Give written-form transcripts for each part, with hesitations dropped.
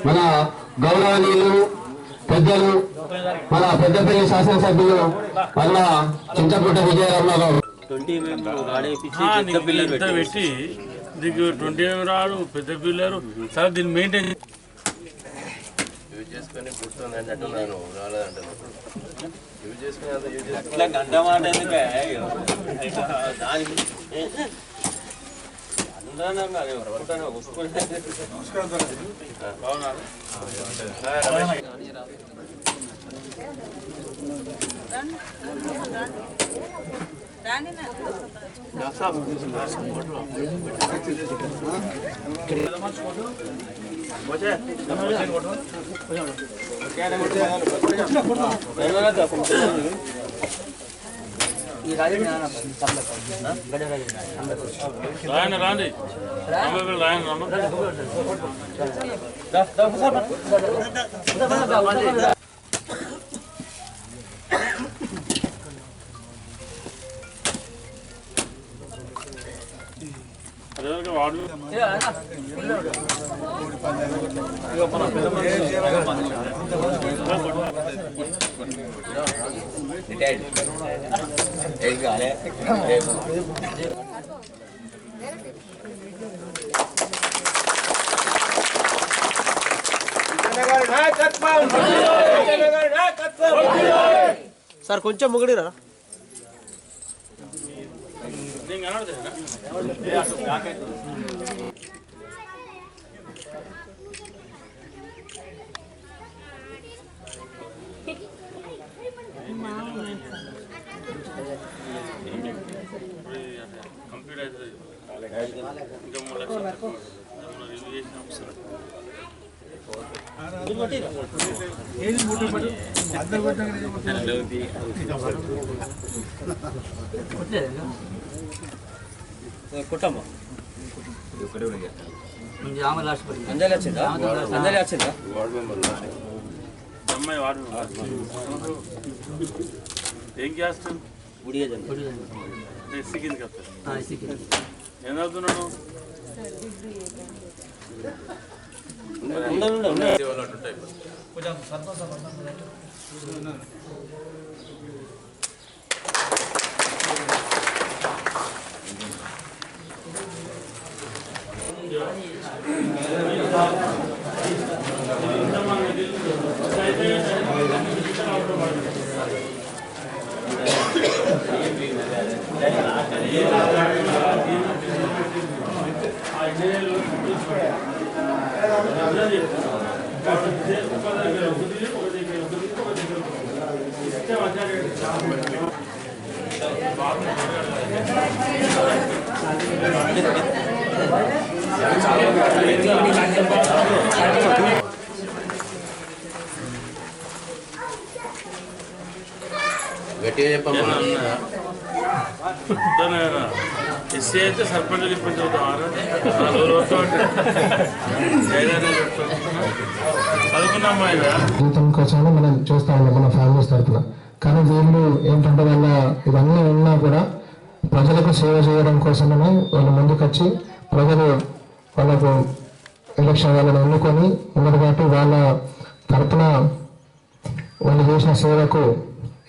మన గౌరవనీయులు పెద్దలు మన పెద్దపల్లి శాసనసభ్యులు మన చింతపుట్ట విజయరామరావు 20 పెట్టి దీనికి 20 రాడు పెద్ద పిల్లలు సరే దీన్ని మెయింటైన్ చేసుకొని కూర్చొని అన్నట్టు నేను రాలేదంటాను వాడు సార్ కొంచెం ముగిడిరా కంప్లీట్ అవుతుంది ఇంకా 3 లక్షలు రివ్యూ చేసిన కుట్టమ్మా అంజలి వచ్చిందా అంజలి వచ్చిందా అమ్మాయి వాడు ఏం చేస్తాను ఎస్సీ కిందకి వస్తాను ఏం చదువుతున్నాను గట్టిగా చెప్పమ్మా ఎస్సీ అయితే సర్పంచ్ ఇబ్బంది జీతం కోసం మనం చూస్తా ఉన్నాం మన ఫ్యామిలీస్ తరఫున. కానీ వీళ్ళు ఏంటంటే వాళ్ళ ఇవన్నీ ఉన్నా కూడా ప్రజలకు సేవ చేయడం కోసమే వాళ్ళు ముందుకొచ్చి ప్రజలు వాళ్ళకు ఎలక్షన్ వాళ్ళని ఎన్నుకొని ఉన్నారు కాబట్టి వాళ్ళ తరఫున వాళ్ళు చేసిన సేవకు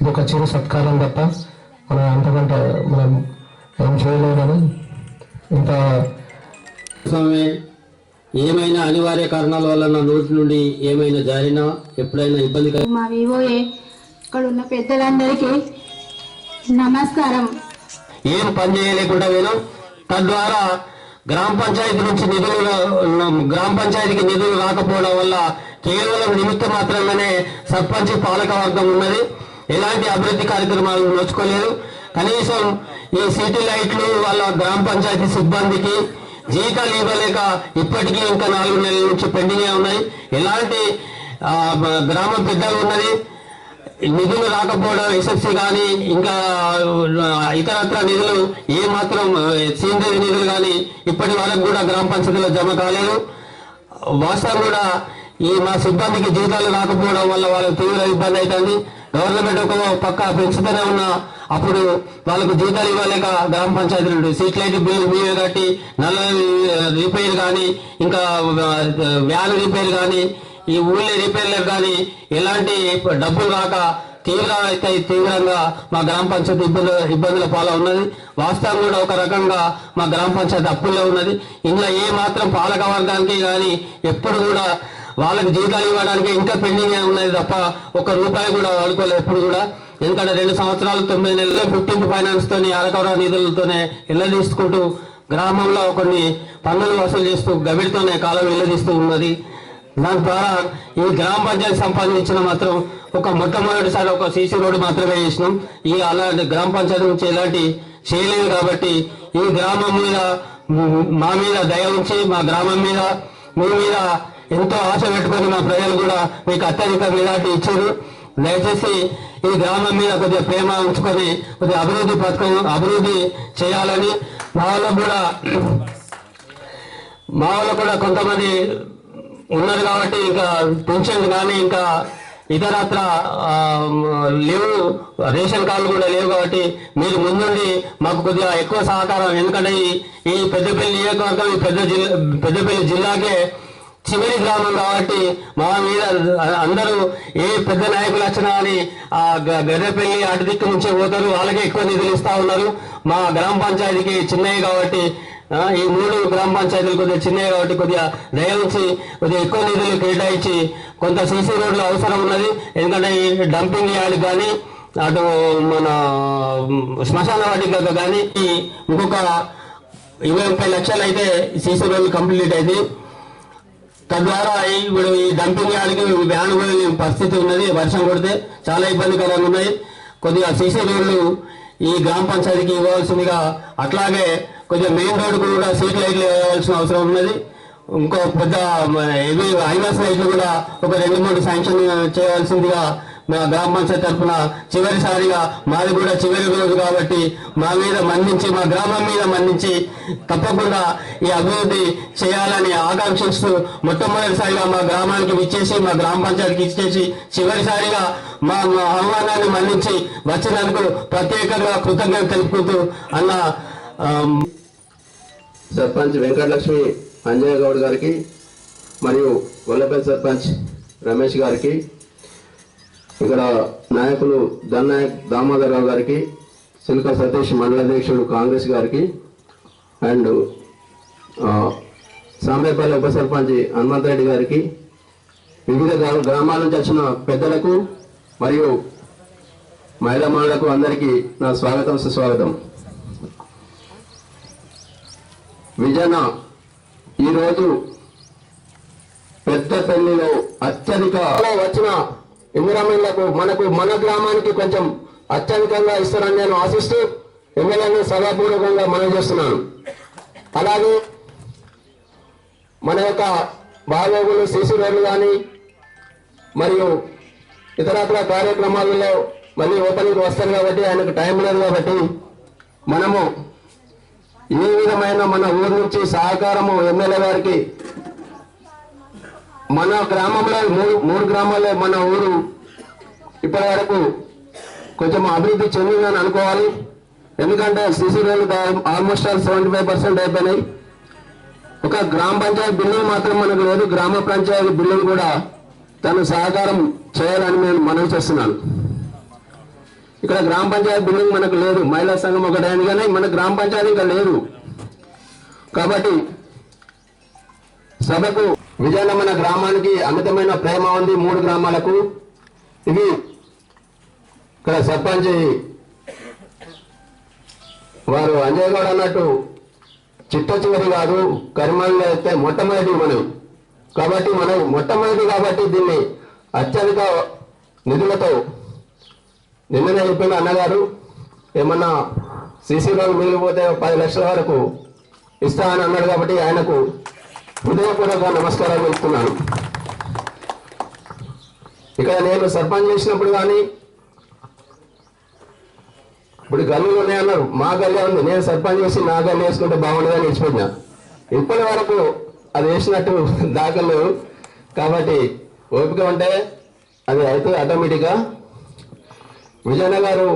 ఇది ఒక చిరు సత్కారం తప్ప మనం అంతకంటే మనం ఏం చేయలేమని ఇంత ఏమైనా అనివార్య కారణాల వల్ల నా నోటి నుండి ఏమైనా జారినా ఎప్పుడైనా ఇబ్బంది మా వివోఏ ఇక్కడ ఉన్న పెద్దలందరికీ నమస్కారం. ఏం పని చేయలేకుండా పోయినాం. తద్వారా గ్రామ పంచాయతీ నుంచి గ్రామ పంచాయతీకి నిధులు రాకపోవడం వల్ల కేవలం నిమిత్త మాత్రమే సర్పంచ్ పాలక వర్గం ఉన్నది. ఎలాంటి అభివృద్ధి కార్యక్రమాలు నోచుకోలేదు. కనీసం ఈ సిటీ లైట్లు వాళ్ళ గ్రామ పంచాయతీ సిబ్బందికి జీతాలు ఇవ్వలేక ఇప్పటికీ ఇంకా 4 నెలల నుంచి పెండింగే ఉన్నాయి. ఎలాంటి గ్రామం పెద్దగా ఉన్నది. నిధులు రాకపోవడం ఎస్ఎఫ్సి కానీ ఇంకా ఇతరత్ర నిధులు ఏమాత్రం సీనియర్ నిధులు కానీ ఇప్పటి వరకు కూడా గ్రామ పంచాయతీలో జమ కాలేదు. వాస్తవం కూడా ఈ మా సిబ్బందికి జీతాలు రాకపోవడం వల్ల వాళ్ళకి తీవ్ర ఇబ్బంది అవుతుంది. గవర్నమెంట్ ఒక పక్క పెంచుతూనే ఉన్న అప్పుడు వాళ్ళకు జీతాలు ఇవ్వలేక గ్రామ పంచాయతీలు స్ట్రీట్ లైట్ బిల్లు మీవే కట్టి నల్ల రిపేర్ కానీ ఇంకా వ్యాన్ రిపేర్ కానీ ఈ ఊళ్ళో రిపేర్లకు కానీ ఎలాంటి డబ్బులు రాక తీవ్రంగా మా గ్రామ పంచాయతీ ఇబ్బందుల పాల ఉన్నది. వాస్తవం కూడా ఒక రకంగా మా గ్రామ పంచాయతీ అప్పుల్లో ఉన్నది. ఇందులో ఏ మాత్రం పాలక వర్గానికి కానీ ఎప్పుడు కూడా వాళ్ళకి జీతాలు ఇవ్వడానికి ఇంకా పెండింగ్ ఉన్నది తప్ప ఒక్క రూపాయి కూడా వాడుకోలేదు ఎప్పుడు కూడా. ఎందుకంటే 2 సంవత్సరాలు 9 నెలలు 15th ఫైనాన్స్ తోని అరకవర నిధులతోనే ఇళ్ళ తీసుకుంటూ గ్రామంలో కొన్ని పన్నులు వసూలు చేస్తూ గవిడితోనే కాలం ఇళ్ళదీస్తూ ఉన్నది. దాని ద్వారా ఈ గ్రామ పంచాయతీ సంపాదించిన మాత్రం ఒక మొట్టమొదటిసారి ఒక సీసీ రోడ్డు మాత్రమే చేసినాం. ఈ అలాంటి గ్రామ పంచాయతీ నుంచి ఎలాంటి చేయలేదు కాబట్టి ఈ గ్రామం మీద మా మీద దయ ఉంచి మా గ్రామం మీద మీ మీద ఎంతో ఆశ పెట్టుకొని మా ప్రజలు కూడా మీకు అత్యధిక మెజార్టీ ఇచ్చారు. దయచేసి ఈ గ్రామం మీద కొద్దిగా ప్రేమ ఉంచుకొని కొద్దిగా అభివృద్ధి చేయాలని మా వాళ్ళు కూడా కొంతమంది ఉన్నారు కాబట్టి ఇంకా పెన్షన్ కానీ ఇంకా ఇతరత్ర లేవు, రేషన్ కార్డులు కూడా లేవు కాబట్టి మీరు ముందుండి మాకు కొద్దిగా ఎక్కువ సహకారం. ఎందుకంటే ఈ పెద్దపల్లి నియోజకవర్గం ఈ పెద్దపల్లి జిల్లాకే చివరి గ్రామం కాబట్టి మా మీద అందరూ ఏ పెద్ద నాయకులు వచ్చినా అని ఆ గర్రెపల్లి అటు దిక్కు నుంచే పోతారు, వాళ్ళకే ఎక్కువ నిధులు ఇస్తా ఉన్నారు. మా గ్రామ పంచాయతీకి చిన్నవి కాబట్టి ఈ 3 గ్రామ పంచాయతీలు కొద్దిగా చిన్నవి కాబట్టి కొద్దిగా దయ ఉంచి కొద్దిగా ఎక్కువ నిధులు కేటాయించి కొంత సీసీ రోడ్లు అవసరం ఉన్నది. ఎందుకంటే ఈ డంపింగ్ యార్డ్ కానీ అటు మన శ్మశాన వాటికలకు కానీ ఇంకొక 20-30 లక్షలు అయితే సీసీ రోడ్లు కంప్లీట్ అయింది. తద్వారా ఇప్పుడు ఈ డంపింగ్ యార్డ్కి వ్యాన్ పోయే పరిస్థితి ఉన్నది. వర్షం కొడితే చాలా ఇబ్బందికరంగా ఉన్నాయి. కొద్దిగా సీసీ రోడ్లు ఈ గ్రామ పంచాయతీకి ఇవ్వాల్సిందిగా, అట్లాగే కొద్దిగా మెయిన్ రోడ్డుకు కూడా స్ట్రీట్ లైట్లు వేయాల్సిన అవసరం ఉన్నది. ఇంకో పెద్ద హైవేస్ లైట్లు కూడా ఒక 2-3 శాంక్షన్ చేయవలసిందిగా మా గ్రామ పంచాయతీ తరఫున చివరిసారిగా, మాది కూడా చివరి రోజు కాబట్టి మా మీద మన్నించి మా గ్రామం మీద మన్నించి తప్పకుండా ఈ అభివృద్ధి చేయాలని ఆకాంక్షిస్తూ మొట్టమొదటిసారిగా మా గ్రామానికి విచ్చేసి మా గ్రామ పంచాయతీకి ఇచ్చేసి చివరిసారిగా మా ఆహ్వానాన్ని మన్నించి వచ్చినందుకు ప్రత్యేకంగా కృతజ్ఞత తెలుపుకుంటూ అన్న సర్పంచ్ వెంకటలక్ష్మి అంజయ్య గౌడ్ గారికి మరియు గొల్లపల్లి సర్పంచ్ రమేష్ గారికి, ఇక్కడ నాయకులు ధన్నాయక్ దామోదర్ రావు గారికి, సిల్క సతీష్ మండల అధ్యక్షుడు కాంగ్రెస్ గారికి, అండ్ సాంబేపల్లి ఉప సర్పంచ్ హనుమంత్ రెడ్డి గారికి, వివిధ గ్రామాల నుంచి వచ్చిన పెద్దలకు మరియు మహిళా మనులకు అందరికీ నా స్వాగతం సుస్వాగతం. విజన ఈరోజు పెద్దపల్లిలో అత్యధిక వచ్చిన ఎన్విరాన్మెంట్లకు మన గ్రామానికి కొంచెం అత్యధికంగా ఇస్తారని నేను ఆశిస్తూ ఎమ్మెల్యేను సభాపూర్వకంగా మనవి చేస్తున్నాను. అలాగే మన యొక్క బాగోగులు సీసీ రోడ్లు కానీ మరియు ఇతరత్ర కార్యక్రమాలలో మళ్ళీ ఓపెనింగ్ వస్తారు కాబట్టి ఆయనకు టైం లేదు కాబట్టి మనము ఏ విధమైన మన ఊరు నుంచి సహకారము ఎమ్మెల్యే గారికి, మన గ్రామంలో 3 గ్రామాల్లో మన ఊరు ఇప్పటి వరకు కొంచెం అభివృద్ధి చెందిందని అనుకోవాలి. ఎందుకంటే సీసీ రోడ్లు ఆల్మోస్ట్ 75% అయిపోయినాయి. ఒక గ్రామ పంచాయతీ బిల్డింగ్ మాత్రం మనకు లేదు, గ్రామ పంచాయతీ బిల్డింగ్ కూడా తను సహకారం చేయాలని నేను మనవి చేస్తున్నాను. ఇక్కడ గ్రామ పంచాయతీ బిల్డింగ్ మనకు లేదు, మహిళా సంఘం ఒకటైంది కానీ మన గ్రామ పంచాయతీ ఇంకా లేదు. కాబట్టి సభకు విజయన మన గ్రామానికి అమితమైన ప్రేమ ఉంది. 3 గ్రామాలకు ఇవి ఇక్కడ సర్పంచ్ వారు అంజయ్ గౌడ్ అన్నట్టు చిట్ట చివరి కాదు, కరిమల్లో అయితే మొట్టమొదటి మనం కాబట్టి మనం మొట్టమొదటి కాబట్టి దీన్ని అత్యధిక నిధులతో నిన్ననే చెప్పిన అన్నగారు ఏమన్నా సీసీ రోడ్లు మిగిలిపోతే 10 లక్షల వరకు ఇస్తా అని అన్నాడు కాబట్టి ఆయనకు హృదయపూర్వక నమస్కారాలు చెప్తున్నాను. ఇక్కడ నేను సర్పంచ్ చేసినప్పుడు కానీ ఇప్పుడు గల్లీలు ఉన్నాయన్నారు, మా గల్లీ ఉంది, నేను సర్పంచ్ చేసి నా గల్లీ వేసుకుంటే బాగుండదని ఇచ్చిపోయినా. ఇప్పటి వరకు అది వేసినట్టు దాఖలు కాబట్టి ఓపిక ఉంటే అది అయితే ఆటోమేటిక్గా. విజయన్న గారు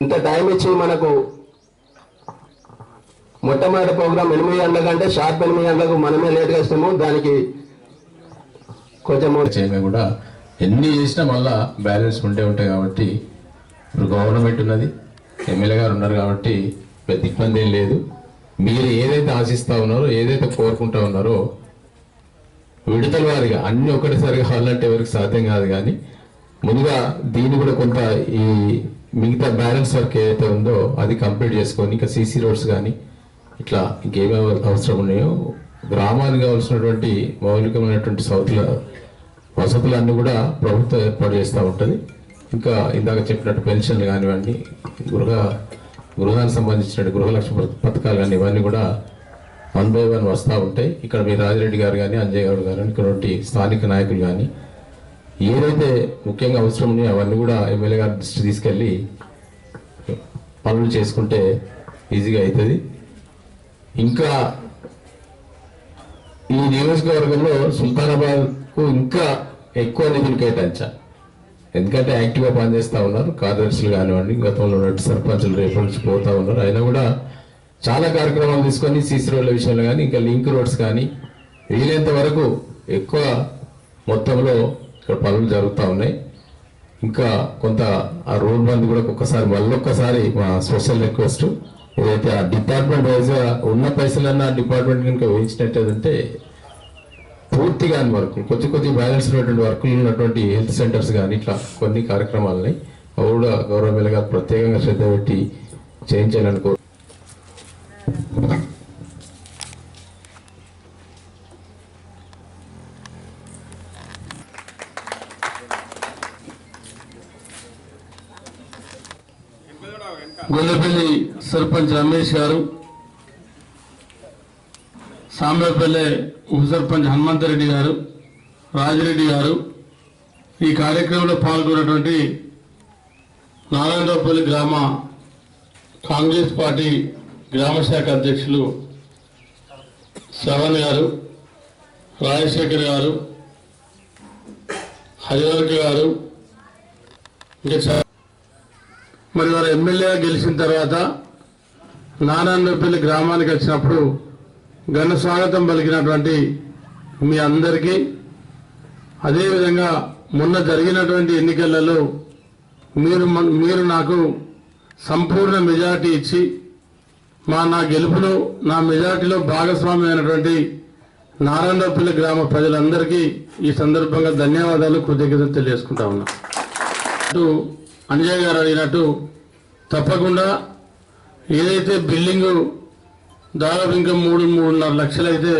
ఇంత టైం ఇచ్చి మనకు మొట్టమొదటి ప్రోగ్రామ్ 8 గంటల కంటే షార్ప్ 8 గంటలకు మనమే లేట్గా ఇస్తాము. దానికి కొంచెం చేయగా కూడా ఎన్ని చేసినా మళ్ళా బ్యాలెన్స్ ఉంటాయి కాబట్టి ఇప్పుడు గవర్నమెంట్ ఉన్నది, ఎమ్మెల్యే గారు ఉన్నారు కాబట్టి పెద్ద ఇబ్బంది ఏం లేదు. మీరు ఏదైతే ఆశిస్తూ ఉన్నారో, ఏదైతే కోరుకుంటా ఉన్నారో విడతల వారిగా అన్ని ఒకటిసారి కావాలంటే ఎవరికి సాధ్యం కాదు. కానీ ముందుగా దీన్ని కూడా కొంత ఈ మిగతా బ్యాలెన్స్ వర్క్ ఏదైతే ఉందో అది కంప్లీట్ చేసుకొని ఇంకా సీసీ రోడ్స్ కానీ ఇట్లా ఇంకేమేమి అవసరం ఉన్నాయో గ్రామానికి కావాల్సినటువంటి మౌలికమైనటువంటి వసతులన్నీ కూడా ప్రభుత్వం ఏర్పాటు చేస్తూ ఉంటుంది. ఇంకా ఇందాక చెప్పినట్టు పెన్షన్లు కానివ్వండి, గృహానికి సంబంధించిన గృహలక్ష్మి పథకాలు కానీ ఇవన్నీ కూడా 1 by 1 వస్తూ ఉంటాయి. ఇక్కడ మీ రాజిరెడ్డి గారు కానీ, అంజయ్ గౌడ్ గారు కానీ, ఇక్కడ స్థానిక నాయకులు కానీ ఏదైతే ముఖ్యంగా అవసరం ఉన్నాయో అవన్నీ కూడా ఎమ్మెల్యే గారి దృష్టి తీసుకెళ్ళి పనులు చేసుకుంటే ఈజీగా అవుతుంది. ఇంకా ఈ నియోజకవర్గంలో సుల్తానాబాద్కు ఇంకా ఎక్కువ నిధులు కేటాయించాలి. ఎందుకంటే యాక్టివ్గా పనిచేస్తూ ఉన్నారు కార్యదర్శులు కానివ్వండి, గతంలో ఉన్నట్టు సర్పంచులు రేపటి నుంచి పోతూ ఉన్నారు. అయినా కూడా చాలా కార్యక్రమాలు తీసుకొని సీసీ రోడ్ల విషయంలో కానీ ఇంకా లింక్ రోడ్స్ కానీ వీలైనంత వరకు ఎక్కువ మొత్తంలో ఇక్కడ పనులు జరుగుతూ ఉన్నాయి. ఇంకా కొంత ఆ రోడ్ బంద్ కూడా మళ్ళొక్కసారి మా స్పెషల్ రిక్వెస్ట్, ఏదైతే ఆ డిపార్ట్మెంట్ వైజ్గా ఉన్న పైసలన్నా ఆ డిపార్ట్మెంట్ కనుక వేయించినట్టే పూర్తిగా వరకు కొద్ది బ్యాలెన్స్ ఉన్నటువంటి వర్కులు ఉన్నటువంటి హెల్త్ సెంటర్స్ కానీ ఇట్లా కొన్ని కార్యక్రమాలని అవి కూడా గౌరవ ఎమ్మెల్యే గారు ప్రత్యేకంగా శ్రద్ధ పెట్టి చేయించాలని కోరు. గొల్లపల్లి సర్పంచ్ రమేష్ గారు, సాంబేపల్లె ఉప సర్పంచ్ హనుమంతరెడ్డి గారు, రాజిరెడ్డి గారు, ఈ కార్యక్రమంలో పాల్గొన్నటువంటి నారాయణరావుపల్లి గ్రామ కాంగ్రెస్ పార్టీ గ్రామ శాఖ అధ్యక్షులు శ్రవణ్ గారు, రాజశేఖర్ గారు, హరివర్క గారు, ఇంకా మరి వారు ఎమ్మెల్యేగా గెలిచిన తర్వాత నారాయణరావుపల్లి గ్రామానికి వచ్చినప్పుడు ఘన స్వాగతం పలికినటువంటి మీ అందరికీ, అదేవిధంగా మొన్న జరిగినటువంటి ఎన్నికలలో మీరు నాకు సంపూర్ణ మెజార్టీ ఇచ్చి నా గెలుపులో నా మెజార్టీలో భాగస్వామి అయినటువంటి నారాయణరావుపల్లి గ్రామ ప్రజలందరికీ ఈ సందర్భంగా ధన్యవాదాలు, కృతజ్ఞతలు తెలియజేసుకుంటా ఉన్నా. అంజయ్ గారు అడిగినట్టు తప్పకుండా ఏదైతే బిల్డింగు దాదాపు ఇంకా 3.5 లక్షలు అయితే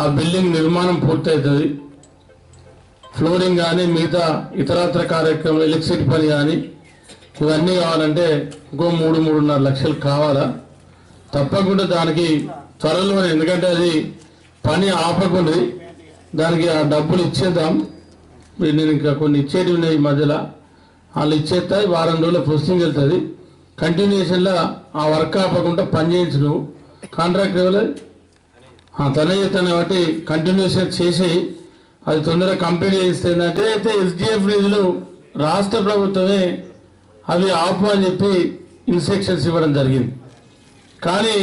ఆ బిల్డింగ్ నిర్మాణం పూర్తవుతుంది. ఫ్లోరింగ్ కానీ మిగతా ఇతరత్ర కార్యక్రమాలు ఎలక్ట్రిసిటీ పని కానీ ఇవన్నీ కావాలంటే ఇంకో 3.5 లక్షలు కావాలా. తప్పకుండా దానికి త్వరలో, ఎందుకంటే అది పని ఆపకుండా దానికి ఆ డబ్బులు ఇచ్చేద్దాం. నేను ఇంకా కొన్ని ఇచ్చేటివి ఉన్నాయి ఈ మధ్యలో, వాళ్ళు ఇచ్చేస్తాయి. వారం రోజుల ప్రొసెసింగ్ వెళ్తుంది. కంటిన్యూషన్లో ఆ వర్క్ ఆపకుండా పని చేయించు. నువ్వు కాంట్రాక్ట్ ఇవ్వలేదు, తనే చేస్తాను కాబట్టి కంటిన్యూషన్ చేసి అది తొందరగా కంప్లీట్ చేస్తే ఏంటంటే అయితే ఎస్డిఎఫ్ నిధులు రాష్ట్ర ప్రభుత్వమే అవి ఆపు అని చెప్పి ఇన్స్ట్రక్షన్స్ ఇవ్వడం జరిగింది. కానీ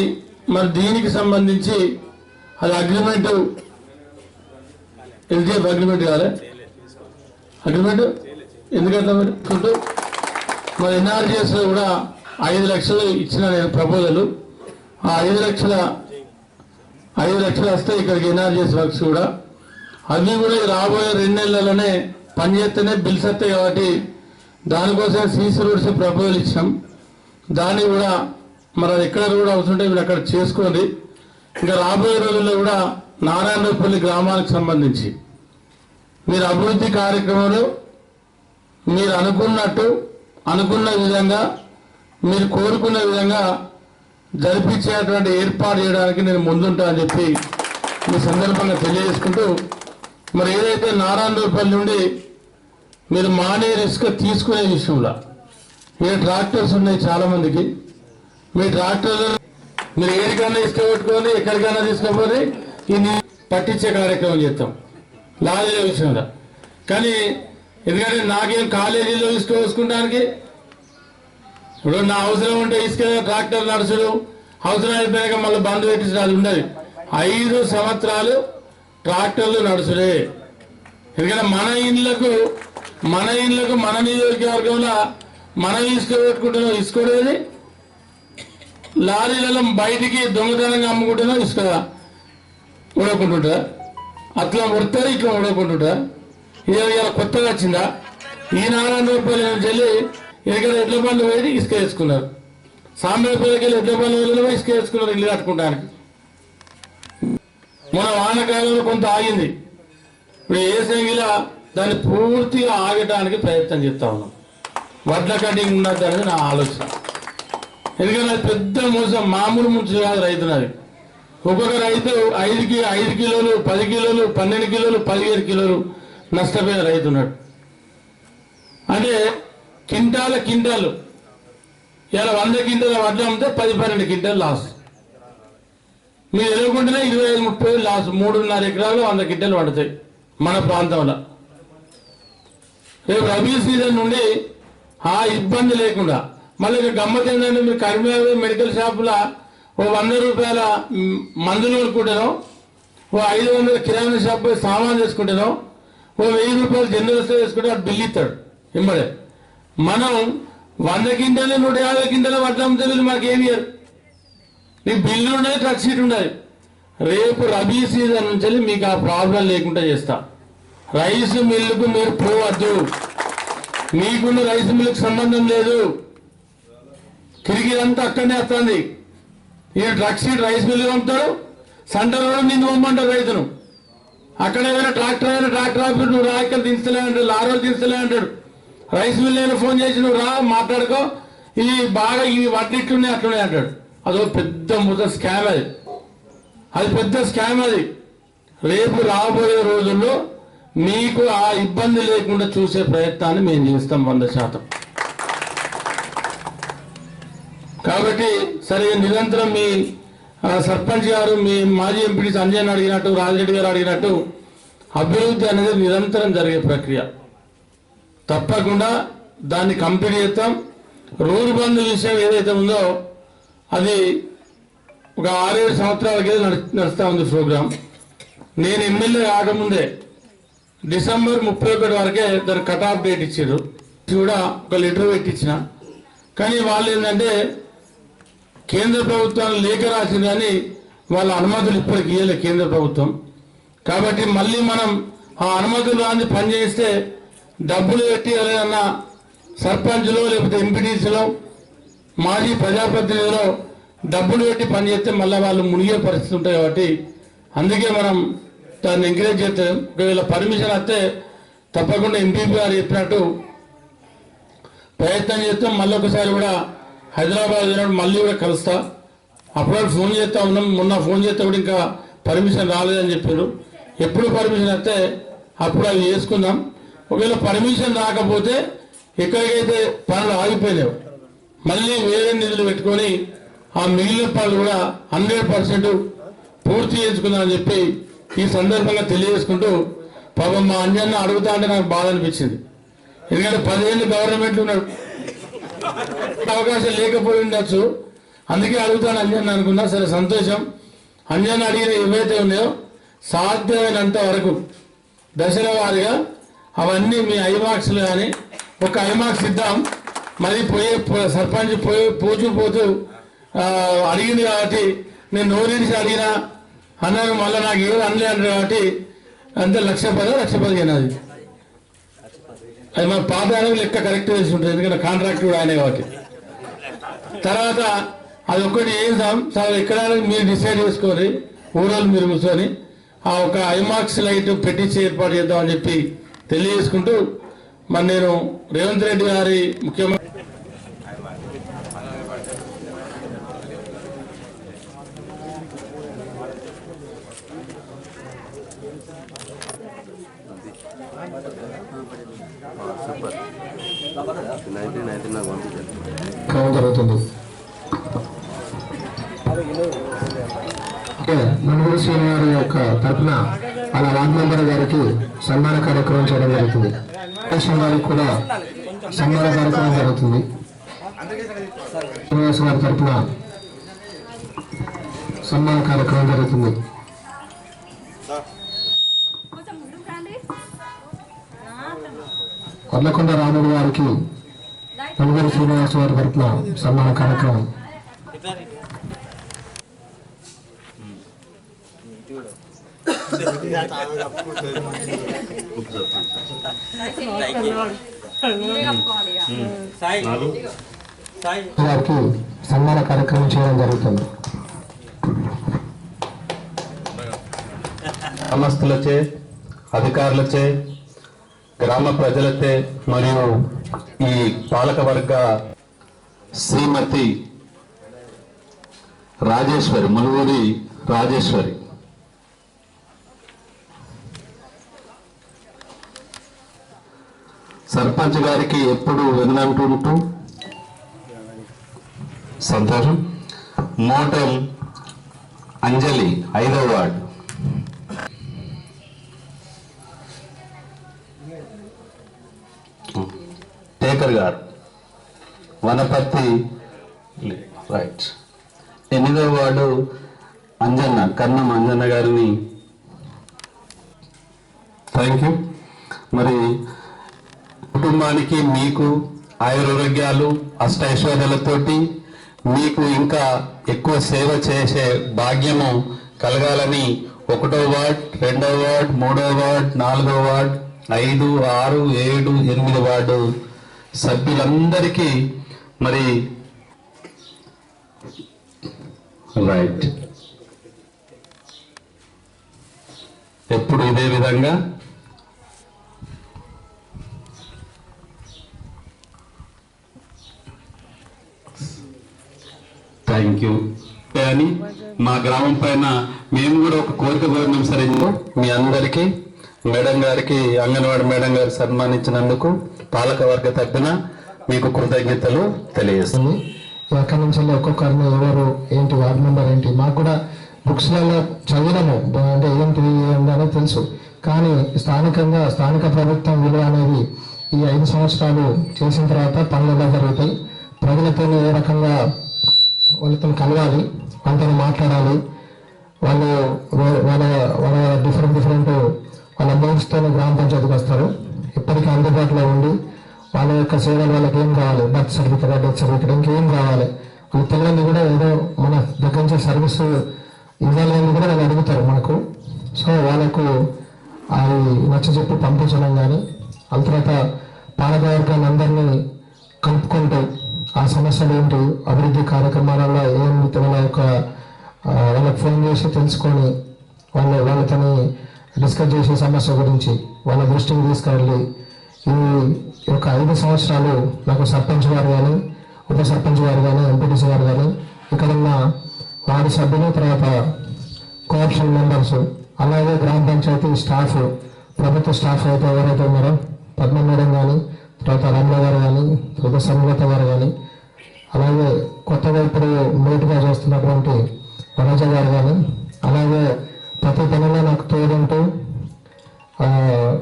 మరి దీనికి సంబంధించి అది అగ్రిమెంట్, ఎస్డిఎఫ్ అగ్రిమెంట్ కాలే, అగ్రిమెంట్ ఎందుకంటే మరి ఎన్ఆర్జీఎస్లో కూడా 5 లక్షలు ఇచ్చిన నేను ప్రపోజల్. ఆ 5 లక్షలు వస్తే ఇక్కడికి ఎన్ఆర్జీఎస్ వర్క్స్ కూడా అవి కూడా రాబోయే 2 నెలల్లోనే పనిచేస్తేనే బిల్స్ వస్తాయి. కాబట్టి దానికోసం సీసీ రోడ్స్ ప్రపోజల్ ఇచ్చాం. దాన్ని కూడా మరి అది ఎక్కడ కూడా అవసరం మీరు అక్కడ చేసుకోండి. ఇంకా రాబోయే రోజుల్లో కూడా నారాయణరావుపల్లి గ్రామానికి సంబంధించి మీరు అభివృద్ధి కార్యక్రమంలో మీరు అనుకున్న విధంగా మీరు కోరుకున్న విధంగా జరిపించేటువంటి ఏర్పాటు చేయడానికి నేను ముందుంటా అని చెప్పి ఈ సందర్భంగా తెలియజేసుకుంటూ, మరి ఏదైతే నారాయణరావుపల్లి నుండి మీరు మానే రిస్క్ తీసుకునే విషయంలో మీ ట్రాక్టర్స్ ఉన్నాయి చాలామందికి, మీ ట్రాక్టర్లు మీరు ఏడికైనా ఇష్టపెట్టుకొని ఎక్కడికైనా తీసుకుపోయి ఇది పట్టించే కార్యక్రమం చేస్తాం లారీల విషయంలో. కానీ ఎందుకంటే నాకేం కాలేజీలో ఇసుక వేసుకోవడానికి ఇప్పుడు నా అవసరం ఉంటే ఇసుక ట్రాక్టర్ నడుచుడు, అవసరం అయిపోయాక మళ్ళీ బంద్ పెట్టించడం అది ఉండదు. 5 సంవత్సరాలు ట్రాక్టర్లు నడుచుడే. ఎందుకంటే మన ఇండ్లకు మన నియోజకవర్గంలో మనం ఇసుక పెట్టుకుంటున్నాం, ఇసుకడేది లారీలలో బయటికి దొంగతనంగా అమ్ముకుంటున్నాం, ఇసుక ఉడకుంటుంటా, అట్లా ఉడతారు ఇట్లా ఉడకుంటుంటా. ఇది కొత్తగా వచ్చిందా? ఈ 400 రూపాయలు చెల్లి ఇక్కడ ఎడ్ల బండ్లు పోయి ఇసుక వేసుకున్నారు. సాంబేపల్లికి వెళ్ళి ఎడ్ల బండ్లు వెళ్ళి ఇసుక వేసుకున్నారు ఇల్లు కట్టుకోవడానికి. మన వానకాలంలో కొంత ఆగింది, ఇప్పుడు ఏసంగిలా దాన్ని పూర్తిగా ఆగటానికి ప్రయత్నం చేస్తా ఉన్నాం. వడ్ల కటింగ్ ఉన్నది అనేది నా ఆలోచన. ఎందుకంటే అది పెద్ద మోసం, మామూలు ముందు కాదు రైతున్నది. ఒక్కొక్క రైతు 5 కిలోలు 10 కిలోలు 12 కిలోలు 15 కిలోలు నష్టపోయిన రైతు ఉన్నాడు. అంటే కింటాలు ఇలా 100 క్వింటాల వడ్లు అమ్మితే 10-12 క్వింటాలు లాస్. మీరు ఎదుర్కొంటేనే 25-30 లాస్. 3.5 ఎకరాలు 100 క్వింటాలు పడతాయి మన ప్రాంతంలో. రేపు రబీ సీజన్ నుండి ఆ ఇబ్బంది లేకుండా మళ్ళీ గమ్మత్ ఏంటంటే మీరు కరీంనగర్ మెడికల్ షాపులో ఓ 100 రూపాయల మందులు కొనుక్కుంటాను, ఓ 500 కిరాణా షాప్ పోయి సామాన్ చేసుకుంటాను, ఓ 1000 రూపాయలు జనరల్ స్టోర్ చేసుకుంటే వాడు బిల్లు ఇస్తాడు ఇమ్మడే. మనం 100 క్వింటాలు 150 క్వింటాలు వడ్లు అమ్మితే వీళ్ళు మాకేమి ఇయ్యరు. నీకు బిల్లు ఉండదు, ట్రక్ షీట్ ఉండదు. రేపు రబీ సీజన్ నుంచి మీకు ఆ ప్రాబ్లం లేకుండా చేస్తా. రైస్ మిల్లుకు మీరు పోవద్దు, మీకున్న రైస్ మిల్లుకు సంబంధం లేదు. కిరికిరంతా అక్కడనే వస్తుంది. ఈ ట్రక్ షీట్ రైస్ మిల్లు పంపుతారు, సెంటర్ నిన్ను పంపంటారు రైతును. అక్కడ ఏదైనా ట్రాక్టర్ ఆఫీస్ నువ్వు రా, ఇక్కడ దించలే అంటాడు, లారీలు దించలే అంటాడు. రైస్ మిల్ అయినా ఫోన్ చేసి నువ్వు రా మాట్లాడుకో, ఇవి బాగా ఇవి వడ్లు ఇట్లున్నాయి అట్లున్నాయి అంటాడు. అదో పెద్ద స్కామ్ అది పెద్ద స్కామ్ అది. రేపు రాబోయే రోజుల్లో మీకు ఆ ఇబ్బంది లేకుండా చూసే ప్రయత్నాన్ని మేము చేస్తాం 100%. కాబట్టి సరే నిరంతరం మీ సర్పంచ్ గారు, మీ మాజీ ఎంపీ సంజయ్ అడిగినట్టు, రాజిరెడ్డి గారు అడిగినట్టు అభివృద్ధి అనేది నిరంతరం జరిగే ప్రక్రియ. తప్పకుండా దాన్ని కంప్లీట్ చేస్తాం. రూరు బంధు విషయం ఏదైతే ఉందో అది ఒక 6-7 సంవత్సరాలకే నడుస్తూ ఉంది ప్రోగ్రాం. నేను ఎమ్మెల్యే కాకముందే డిసెంబర్ 31 వరకే దాని కట్ ఆఫ్ డేట్ ఇచ్చారు. కూడా ఒక లెటర్ పెట్టించిన, కానీ వాళ్ళు ఏంటంటే కేంద్ర ప్రభుత్వాన్ని లేఖ రాసింది కానీ వాళ్ళ అనుమతులు ఇప్పటికి ఇవ్వలేదు కేంద్ర ప్రభుత్వం. కాబట్టి మళ్ళీ మనం ఆ అనుమతులు రాని పనిచేస్తే డబ్బులు పెట్టి ఏదైనా సర్పంచ్లో లేకపోతే ఎంపీటీసీలో మాజీ ప్రజాప్రతినిధిలో డబ్బులు పెట్టి పనిచేస్తే మళ్ళీ వాళ్ళు మునిగే పరిస్థితి ఉంటాయి. కాబట్టి అందుకే మనం దాన్ని ఎంకరేజ్ చేస్తే, ఒకవేళ పర్మిషన్ వస్తే తప్పకుండా ఎంపీపీ గారు చెప్పినట్టు ప్రయత్నం చేస్తాం. మళ్ళీ ఒకసారి కూడా హైదరాబాద్ వెళ్ళినప్పుడు మళ్ళీ కూడా కలుస్తా. అప్పుడు ఫోన్ చేస్తా ఉన్నాం, మొన్న ఫోన్ చేస్తే కూడా ఇంకా పర్మిషన్ రాలేదని చెప్పారు. ఎప్పుడు పర్మిషన్ వస్తే అప్పుడు అవి చేసుకుందాం. ఒకవేళ పర్మిషన్ రాకపోతే ఎక్కడికైతే పనులు ఆగిపోయినావు మళ్ళీ వేరే నిధులు పెట్టుకొని ఆ మిగిలిన పనులు కూడా 100% పూర్తి చేసుకుందామని చెప్పి ఈ సందర్భంగా తెలియజేసుకుంటూ, పాపం మా అంజన్న అడుగుతా అంటే నాకు బాధ అనిపించింది. ఎందుకంటే 10 ఏళ్ళు గవర్నమెంట్ ఉన్నాడు, అవకాశం లేకపోయి ఉండొచ్చు, అందుకే అడుగుతాను అంజన్న అనుకున్నా. సరే సంతోషం. అంజన్న అడిగిన ఏవైతే ఉన్నాయో సాధ్యమైనంత వరకు దశల వారీగా అవన్నీ మీ ఐమాక్స్లు కానీ ఒక ఐమాక్స్ ఇద్దాం. మరి సర్పంచ్ పోతూ అడిగింది కాబట్టి నేను నోరేసి అడిగినా అన్నాను, మళ్ళీ నాకు ఏదో అనలే అన్నారు కాబట్టి అంతే 1,10,000 అది. అది మన పాత లెక్క కరెక్ట్ చేసి ఉంటుంది, ఎందుకంటే కాంట్రాక్ట్ కూడా ఆయన కాబట్టి. తర్వాత అది ఒక్కటి చేద్దాం సార్, ఎక్కడానికి మీరు డిసైడ్ చేసుకోండి, ఊరోళ్ళు మీరు కూర్చొని ఆ ఒక ఐమాక్స్ లైట్ పెట్టించి ఏర్పాటు చేద్దామని చెప్పి తెలియజేసుకుంటూ, మరి నేను రేవంత్ రెడ్డి గారి ముఖ్యమంత్రి జరుగుతుంది. మనుగూరు శ్రీనివారి యొక్క తరఫున వాళ్ళ వార్డు మెంబర్ గారికి సన్మాన కార్యక్రమం చేయడం జరుగుతుంది. గారికి కూడా సన్మాన కార్యక్రమం జరుగుతుంది. శ్రీనివాస్ గారి తరఫున సన్మాన కార్యక్రమం జరుగుతుంది. కొర్లకొండ రాముడు గారికి తనుగోలు శ్రీనివాస్ గారి తరఫున సన్మాన కార్యక్రమం. గారికి సన్మాన కార్యక్రమం చేయడం జరుగుతుంది. గ్రామస్తులచే, అధికారులచే, గ్రామ ప్రజలచే మరియు ఈ పాలకవర్గ శ్రీమతి రాజేశ్వరి, ములుగురి రాజేశ్వరి సర్పంచ్ గారికి ఎప్పుడు వెన్నంటుంటూ సంతోషం. మోటల్ అంజలి 5వ వార్డు. టేకర్ గారు వనపర్తి రైట్. 8వ వార్డు అంజన్న, కన్నం అంజన్న గారిని థ్యాంక్ యూ. మరి కుటుంబానికి మీకు ఆయురారోగ్యాలు అష్టైశ్వర్యాలతోటి మీకు ఇంకా ఎక్కువ సేవ చేసే భాగ్యము కలగాలని 1వ వార్డ్, 2వ వార్డ్, 3వ వార్డ్, 4వ వార్డ్, 5, 6, 7, 8 వార్డు సభ్యులందరికీ మరి రైట్ ఎప్పుడు ఇదే విధంగా థ్యాంక్ యూ అని మా గ్రామం పైన మేము కూడా ఒక కోరిక కోరినాం. సరే, మీ అందరికీ మేడం గారికి, అంగన్వాడీ మేడం గారు సన్మానించినందుకు పాలకవర్గ తరపున మీకు కృతజ్ఞతలు తెలియజేస్తుంది. అక్కడి నుంచి ఒక్కొక్కరిని ఎవరు ఏంటి, వార్డు మెంబర్ ఏంటి, మాకు కూడా బుక్స్లలో చదివినాము అంటే ఏంటి అనేది తెలుసు. కానీ స్థానిక ప్రభుత్వం విలువ అనేది ఈ 5 సంవత్సరాలు చేసిన తర్వాత పనులు ఎలా జరుగుతాయి, ప్రజలతో ఏ రకంగా వాళ్ళతో కలవాలి, వాళ్ళతో మాట్లాడాలి, వాళ్ళు వాళ్ళ డిఫరెంట్ వాళ్ళ మోడ్స్తోనే గ్రామ పంచాయతీకి వస్తారు. ఇప్పటికీ అందుబాటులో ఉండి వాళ్ళ యొక్క సేవలు వాళ్ళకి ఏం కావాలి, బర్త్ సర్టిఫికేట్, డెత్ సర్టిఫికేట్, ఇంకేం కావాలి, వాళ్ళు పిల్లల్ని కూడా ఏదో మన దగ్గర నుంచి సర్వీస్ ఇవ్వాలని కూడా వాళ్ళు అడుగుతారు మనకు. సో వాళ్ళకు అది నచ్చజెప్పి పంపించడం కానీ, ఆ తర్వాత పాలకవర్గాన్ని అందరినీ కలుపుకుంటూ ఆ సమస్యలు ఏంటి, అభివృద్ధి కార్యక్రమాలలో ఏమిటి వాళ్ళకి ఫోన్ చేసి తెలుసుకొని వాళ్ళతో డిస్కస్ చేసే సమస్య గురించి వాళ్ళ దృష్టికి తీసుకెళ్ళి ఈ యొక్క 5 సంవత్సరాలు నాకు సర్పంచ్ గారు కానీ, ఉప సర్పంచ్ గారు కానీ, ఎంపీటీసీ గారు కానీ, ఇక్కడ ఉన్న వార్డు సభ్యులు, తర్వాత కోఆప్షన్ మెంబర్స్, అలాగే గ్రామ పంచాయతీ స్టాఫ్, ప్రభుత్వ స్టాఫ్ అయితే ఎవరైతే ఉన్నారో పద్మ మేడం కానీ, తర్వాత రమణ గారు కానీ, తర్వాత సంగత గారు కానీ, అలాగే కొత్తగా ఇప్పుడు మేటుగా చేస్తున్నటువంటి వనజ గారు కానీ, అలాగే ప్రతి పనిలో నాకు తోడుంటూ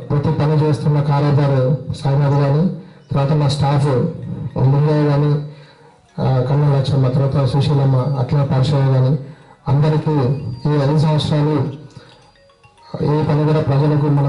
ప్రతి పని చేస్తున్న కార్యదర్శి సాయినాథ్ కానీ, తర్వాత మా స్టాఫ్ లింగయ్య కానీ, కన్నా లక్ష్మమ్మ, తర్వాత సుశీలమ్మ, అట్లా పరిశోధన కానీ, అందరికీ ఈ 5 సంవత్సరాలు ఏ పని కూడా ప్రజలకు మన